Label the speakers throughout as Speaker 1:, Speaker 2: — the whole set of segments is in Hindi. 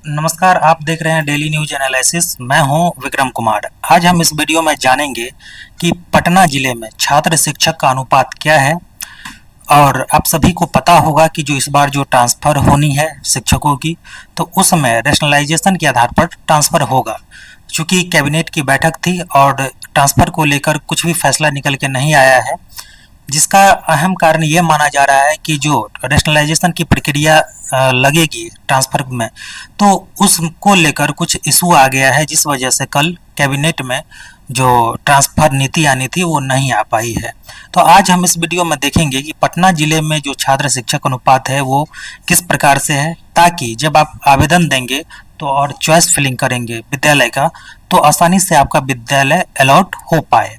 Speaker 1: नमस्कार, आप देख रहे हैं डेली न्यूज एनालिसिस। मैं हूं विक्रम कुमार। आज हम इस वीडियो में जानेंगे कि पटना जिले में छात्र शिक्षक का अनुपात क्या है। और आप सभी को पता होगा कि जो इस बार जो ट्रांसफ़र होनी है शिक्षकों की, तो उसमें रैशनलाइजेशन के आधार पर ट्रांसफ़र होगा। चूँकि कैबिनेट की बैठक थी और ट्रांसफ़र को लेकर कुछ भी फैसला निकल के नहीं आया है, जिसका अहम कारण ये माना जा रहा है कि जो रैशनलाइजेशन की प्रक्रिया लगेगी ट्रांसफ़र में, तो उसको लेकर कुछ इशू आ गया है, जिस वजह से कल कैबिनेट में जो ट्रांसफ़र नीति आनी थी वो नहीं आ पाई है। तो आज हम इस वीडियो में देखेंगे कि पटना ज़िले में जो छात्र शिक्षक अनुपात है वो किस प्रकार से है, ताकि जब आप आवेदन देंगे तो और चॉइस फिलिंग करेंगे विद्यालय का, तो आसानी से आपका विद्यालय अलॉट हो पाए।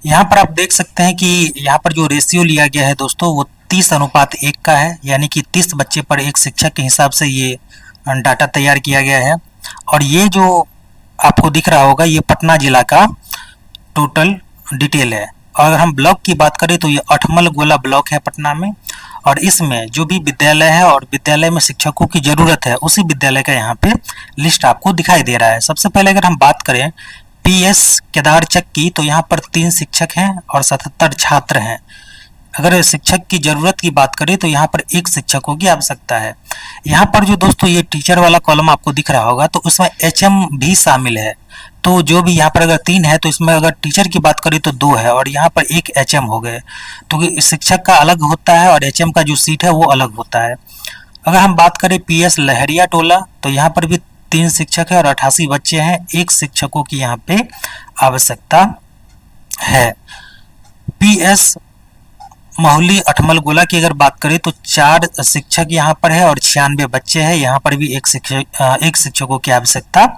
Speaker 1: यहाँ पर आप देख सकते हैं कि यहाँ पर जो रेशियो लिया गया है दोस्तों, वो 30:1 का है, यानी कि 30 बच्चे पर एक शिक्षक के हिसाब से ये डाटा तैयार किया गया है। और ये जो आपको दिख रहा होगा, ये पटना जिला का टोटल डिटेल है। और अगर हम ब्लॉक की बात करें तो ये अठमल गोला ब्लॉक है पटना में, और इसमें जो भी विद्यालय है और विद्यालय में शिक्षकों की ज़रूरत है, उसी विद्यालय का यहाँ पे लिस्ट आपको दिखाई दे रहा है। सबसे पहले अगर हम बात करें पीएस केदारचक की, तो यहाँ पर 3 शिक्षक हैं और 77 छात्र हैं। अगर शिक्षक की ज़रूरत की बात करें तो यहाँ पर एक शिक्षकों की आवश्यकता है। यहाँ पर जो दोस्तों ये टीचर वाला कॉलम आपको दिख रहा होगा, तो उसमें एचएम भी शामिल है। तो जो भी यहाँ पर अगर 3 है, तो इसमें अगर टीचर की बात करें तो 2 है, और यहाँ पर एक एचएम हो गए। तो शिक्षक का अलग होता है और एचएम का जो सीट है वो अलग होता है। अगर हम बात करें पीएस लहरिया टोला, तो यहाँ पर भी 3 शिक्षक है और 88 बच्चे हैं। एक शिक्षकों की यहाँ पे आवश्यकता है। पीएस माहुली अठमल गोला की अगर बात करें तो 4 शिक्षक यहाँ पर है और 96 बच्चे हैं। यहाँ पर भी एक शिक्षकों की आवश्यकता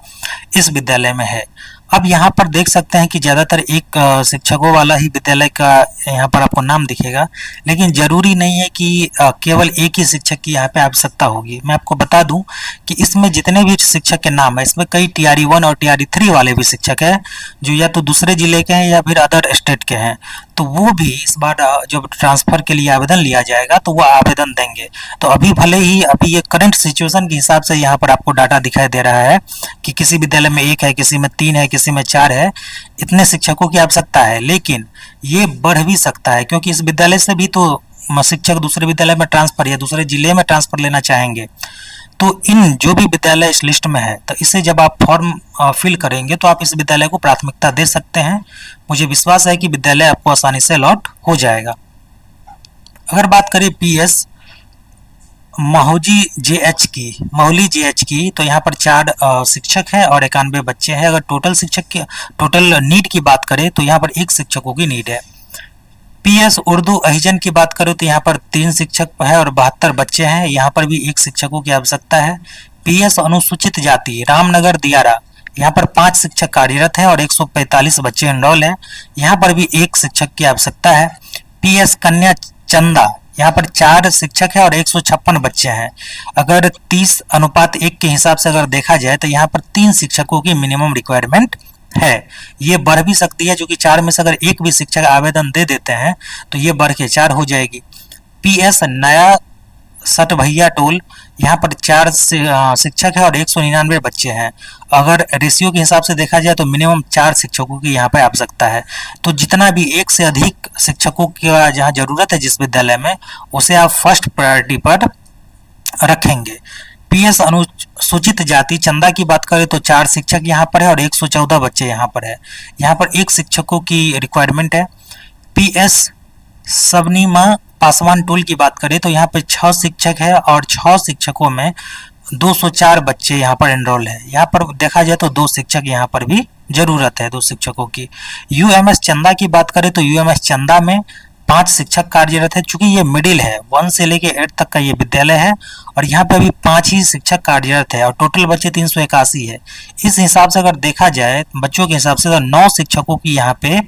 Speaker 1: इस विद्यालय में है। अब यहाँ पर देख सकते हैं कि ज़्यादातर एक शिक्षकों वाला ही विद्यालय का यहाँ पर आपको नाम दिखेगा, लेकिन ज़रूरी नहीं है कि केवल एक ही शिक्षक की यहाँ पे आवश्यकता होगी। मैं आपको बता दूं कि इसमें जितने भी शिक्षक के नाम है, इसमें कई टीआरई 1 और टीआरई 3 वाले भी शिक्षक हैं, जो या तो दूसरे जिले के हैं या फिर अदर स्टेट के हैं। तो वो भी इस बार जब ट्रांसफ़र के लिए आवेदन लिया जाएगा तो वो आवेदन देंगे। तो अभी भले ही अभी ये करंट सिचुएशन के हिसाब से यहाँ पर आपको डाटा दिखाई दे रहा है कि किसी विद्यालय में 1 है, किसी में 3 है, किसी में 4 है, इतने शिक्षकों की आवश्यकता है। लेकिन ये बढ़ भी सकता है, क्योंकि इस विद्यालय से भी तो शिक्षक दूसरे विद्यालय में ट्रांसफ़र या दूसरे जिले में ट्रांसफ़र लेना चाहेंगे। तो इन जो भी विद्यालय इस लिस्ट में है, तो इसे जब आप फॉर्म फिल करेंगे तो आप इस विद्यालय को प्राथमिकता दे सकते हैं। मुझे विश्वास है कि विद्यालय आपको आसानी से अलॉट हो जाएगा। अगर बात करें पीएस माहुली जेएच की, तो यहाँ पर 4 शिक्षक हैं और 91 बच्चे हैं। अगर टोटल नीड की बात करें तो यहाँ पर एक शिक्षकों की नीड है। पीएस उर्दू अहिजन की बात करें तो यहाँ पर 3 शिक्षक है और 72 बच्चे हैं। यहाँ पर भी एक शिक्षकों की आवश्यकता है। पीएस अनुसूचित जाति रामनगर दियारा, यहाँ पर 5 शिक्षक कार्यरत हैं और 145 बच्चे एनरोल हैं। यहाँ पर भी एक शिक्षक की आवश्यकता है। पीएस कन्या चंदा, यहाँ पर 4 शिक्षक है और 156 बच्चे हैं। अगर 30:1 के हिसाब से अगर देखा जाए तो यहाँ पर 3 शिक्षकों की मिनिमम रिक्वायरमेंट है। ये बढ़ भी सकती है, क्योंकि 4 में से अगर एक भी शिक्षक आवेदन दे देते हैं तो ये बढ़ के 4 हो जाएगी। पीएस नया सट भैया टोल, यहाँ पर 4 शिक्षक है और 199 बच्चे हैं। अगर रेशियो के हिसाब से देखा जाए तो मिनिमम 4 शिक्षकों की यहाँ पर आवश्यकता है। तो जितना भी एक से अधिक शिक्षकों की जहाँ जरूरत है जिस विद्यालय में, उसे आप फर्स्ट प्रायोरिटी पर रखेंगे। पीएस अनुसूचित जाति चंदा की बात करें तो 4 शिक्षक यहाँ पर है और 114 बच्चे यहाँ पर है। यहाँ पर एक शिक्षकों की रिक्वायरमेंट है। पीएस सबनीमा पासवान टोल की बात करें तो यहाँ पर 6 शिक्षक है और 6 शिक्षकों में 204 बच्चे यहाँ पर एनरोल है। यहाँ पर देखा जाए तो 2 शिक्षक यहाँ पर भी जरूरत है, 2 शिक्षकों की। यूएमएस चंदा की बात करें तो यूएमएस चंदा में 5 शिक्षक कार्यरत है। चूंकि ये मिडिल है, 1 से लेके 8 तक का ये विद्यालय है, और यहाँ पे अभी 5 ही शिक्षक कार्यरत है और टोटल बच्चे 381 है। इस हिसाब से अगर देखा जाए बच्चों के हिसाब से, तो 9 शिक्षकों की यहाँ पे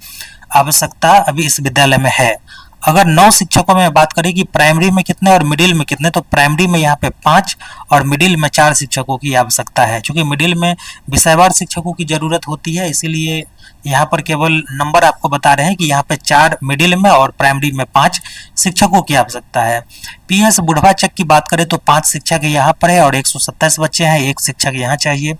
Speaker 1: आवश्यकता अभी इस विद्यालय में है। अगर 9 शिक्षकों में बात करें कि प्राइमरी में कितने और मिडिल में कितने, तो प्राइमरी में यहाँ पे 5 और मिडिल में 4 शिक्षकों की आवश्यकता है। क्योंकि मिडिल में विषयवार शिक्षकों की जरूरत होती है, इसीलिए यहाँ पर केवल नंबर आपको बता रहे हैं कि यहाँ पे 4 मिडिल में और प्राइमरी में 5 शिक्षकों की आवश्यकता है। पीएस बुढ़वा चक की बात करें तो 5 शिक्षक यहाँ पर है और 127 बच्चे हैं, 1 शिक्षक यहाँ चाहिए।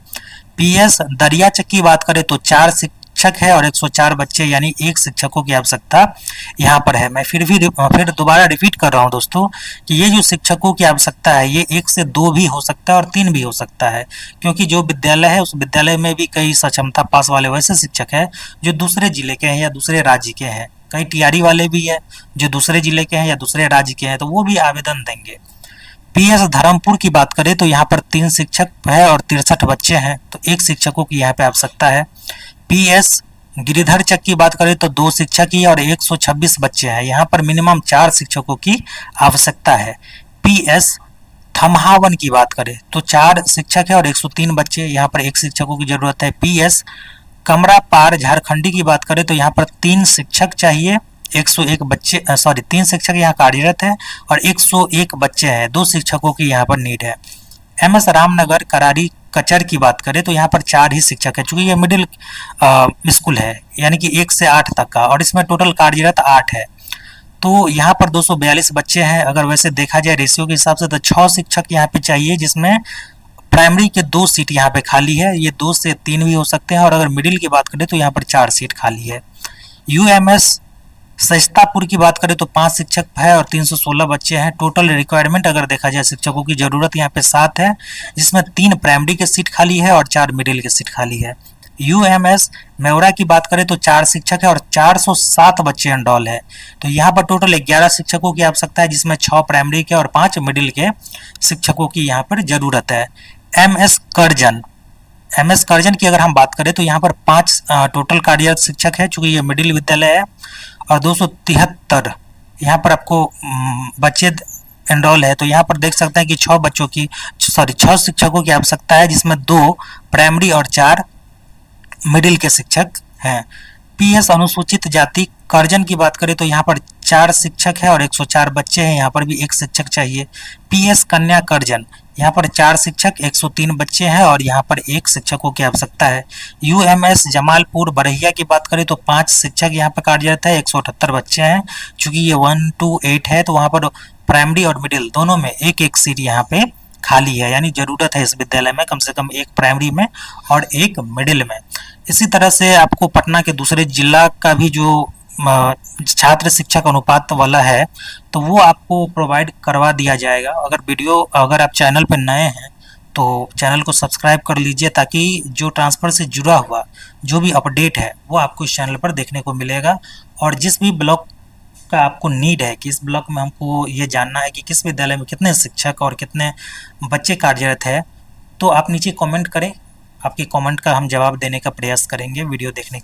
Speaker 1: पीएस दरिया चक की बात करें तो 4 शिक्षक है और 104 बच्चे, यानी 1 शिक्षकों की आवश्यकता यहाँ पर है। मैं फिर दोबारा रिपीट कर रहा हूँ दोस्तों कि ये जो शिक्षकों की आवश्यकता है ये 1 से 2 भी हो सकता है और 3 भी हो सकता है, क्योंकि जो विद्यालय है उस विद्यालय में भी कई सक्षमता पास वाले वैसे शिक्षक हैं जो दूसरे जिले के हैं या दूसरे राज्य के हैं, कई टीआरई वाले भी हैं जो दूसरे जिले के हैं या दूसरे राज्य के हैं, तो वो भी आवेदन देंगे। पीएस धर्मपुर की बात करें तो यहाँ पर 3 शिक्षक है और 63 बच्चे हैं, तो 1 शिक्षकों की यहाँ पे आवश्यकता है। पीएस गिरिधर चक की बात करें तो 2 शिक्षक ही और 126 बच्चे हैं, यहाँ पर मिनिमम 4 शिक्षकों की आवश्यकता है। पीएस थमहावन की बात करें तो 4 शिक्षक है और 103 बच्चे, यहाँ पर 1 शिक्षकों की जरूरत है। पीएस कमरा पार झारखंडी की बात करें तो यहाँ पर 3 शिक्षक चाहिए, 101 बच्चे 3 शिक्षक यहाँ कार्यरत है और 101 बच्चे हैं, 2 शिक्षकों की यहाँ पर नीड है। एमएस रामनगर करारी कचर की बात करें तो यहाँ पर 4 ही शिक्षक है, चूंकि ये मिडिल स्कूल है यानी कि 1 से 8 तक का, और इसमें टोटल कार्यरत 8 है, तो यहाँ पर 242 बच्चे हैं। अगर वैसे देखा जाए रेशियो के हिसाब से तो 6 शिक्षक यहाँ पे चाहिए, जिसमें प्राइमरी के 2 सीट यहाँ पे खाली है, ये 2 से 3 भी हो सकते हैं, और अगर मिडिल की बात करें तो यहाँ पर 4 सीट खाली है। यूएमएस सजतापुर की बात करें तो 5 शिक्षक है और 316 बच्चे हैं। टोटल रिक्वायरमेंट अगर देखा जाए शिक्षकों की जरूरत यहाँ पे 7 है, जिसमें 3 प्राइमरी के सीट खाली है और 4 मिडिल के सीट खाली है। यूएमएस मेवरा की बात करें तो 4 शिक्षक है और 407 बच्चे एनरोल है, तो यहाँ पर टोटल 11 शिक्षकों की आवश्यकता है, जिसमें 6 प्राइमरी के और 5 मिडिल के शिक्षकों की यहाँ पर जरूरत है। एमएस करजन की अगर हम बात करें तो यहाँ पर 5 टोटल कार्यरत शिक्षक है, चूंकि ये मिडिल विद्यालय है, और 273 यहाँ पर आपको बच्चे एनरोल है, तो यहाँ पर देख सकते हैं कि 6 शिक्षकों की आवश्यकता है, जिसमें 2 प्राइमरी और 4 मिडिल के शिक्षक हैं। पीएस अनुसूचित जाति करजन की बात करें तो यहाँ पर 4 शिक्षक है और 104 बच्चे हैं, यहाँ पर भी 1 शिक्षक चाहिए। पीएस कन्या करजन यहाँ पर 4 शिक्षक 103 बच्चे हैं और यहाँ पर 1 शिक्षकों की आवश्यकता है। यूएमएस जमालपुर बरहिया की बात करें तो 5 शिक्षक यहाँ पर कार्यरत है, 178 बच्चे हैं, चूंकि ये 1 to 8 है, तो वहाँ पर प्राइमरी और मिडिल दोनों में 1-1 सीट यहाँ पे खाली है, यानी जरूरत है इस विद्यालय में कम से कम 1 प्राइमरी में और 1 मिडिल में। इसी तरह से आपको पटना के दूसरे जिला का भी जो छात्र शिक्षक अनुपात वाला है तो वो आपको प्रोवाइड करवा दिया जाएगा। अगर आप चैनल पर नए हैं तो चैनल को सब्सक्राइब कर लीजिए, ताकि जो ट्रांसफ़र से जुड़ा हुआ जो भी अपडेट है वो आपको इस चैनल पर देखने को मिलेगा। और जिस भी ब्लॉक का आपको नीड है कि इस ब्लॉक में हमको ये जानना है कि किस विद्यालय में कितने शिक्षक और कितने बच्चे कार्यरत है, तो आप नीचे कमेंट करें, आपके कमेंट का हम जवाब देने का प्रयास करेंगे। वीडियो देखने के